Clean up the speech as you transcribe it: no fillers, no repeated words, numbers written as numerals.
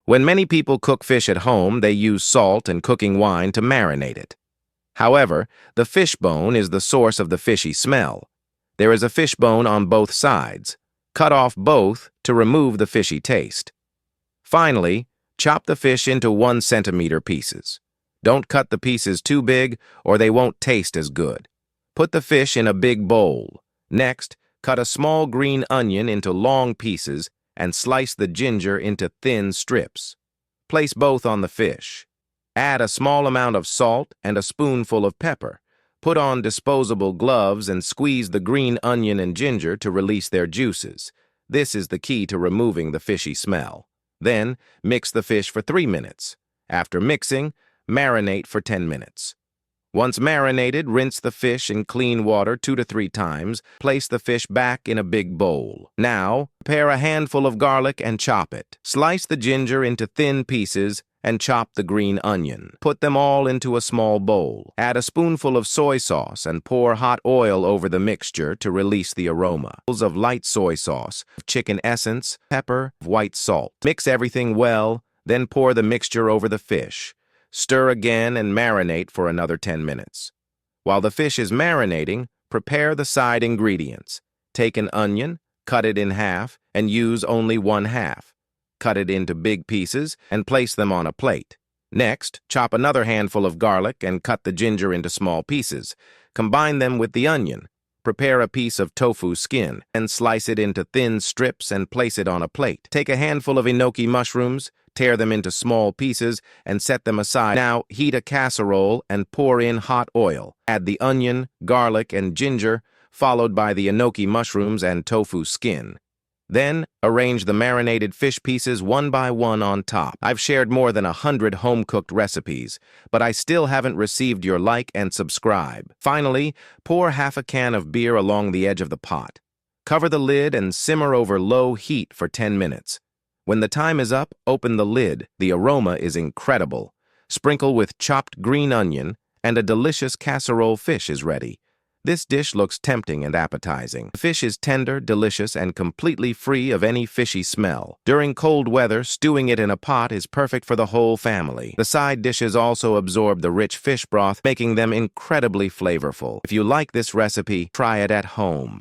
When many people cook fish at home, they use salt and cooking wine to marinate it. However, the fish bone is the source of the fishy smell. There is a fish bone on both sides. Cut off both to remove the fishy taste. Finally, chop the fish into 1 centimeter pieces. Don't cut the pieces too big or they won't taste as good. Put the fish in a big bowl. Next, cut a small green onion into long pieces and slice the ginger into thin strips. Place both on the fish. Add a small amount of salt and a spoonful of pepper. Put on disposable gloves and squeeze the green onion and ginger to release their juices. This is the key to removing the fishy smell. Then, mix the fish for 3 minutes. After mixing, marinate for 10 minutes. Once marinated, rinse the fish in clean water 2 to 3 times. Place the fish back in a big bowl. Now, prepare a handful of garlic and chop it. Slice the ginger into thin pieces and chop the green onion. Put them all into a small bowl. Add a spoonful of soy sauce and pour hot oil over the mixture to release the aroma. Of light soy sauce, chicken essence, pepper, white salt. Mix everything well, then pour the mixture over the fish. Stir again and marinate for another 10 minutes. While the fish is marinating, prepare the side ingredients. Take an onion, cut it in half, and use only 1/2. Cut it into big pieces and place them on a plate. Next, chop another handful of garlic and cut the ginger into small pieces. Combine them with the onion. Prepare a piece of tofu skin and slice it into thin strips and place it on a plate. Take a handful of enoki mushrooms, tear them into small pieces, and set them aside. Now, heat a casserole and pour in hot oil. Add the onion, garlic, and ginger, followed by the enoki mushrooms and tofu skin. Then, arrange the marinated fish pieces one by one on top. I've shared more than 100 home-cooked recipes, but I still haven't received your like and subscribe. Finally, pour half a can of beer along the edge of the pot. Cover the lid and simmer over low heat for 10 minutes. When the time is up, open the lid. The aroma is incredible. Sprinkle with chopped green onion, and a delicious casserole fish is ready. This dish looks tempting and appetizing. The fish is tender, delicious, and completely free of any fishy smell. During cold weather, stewing it in a pot is perfect for the whole family. The side dishes also absorb the rich fish broth, making them incredibly flavorful. If you like this recipe, try it at home.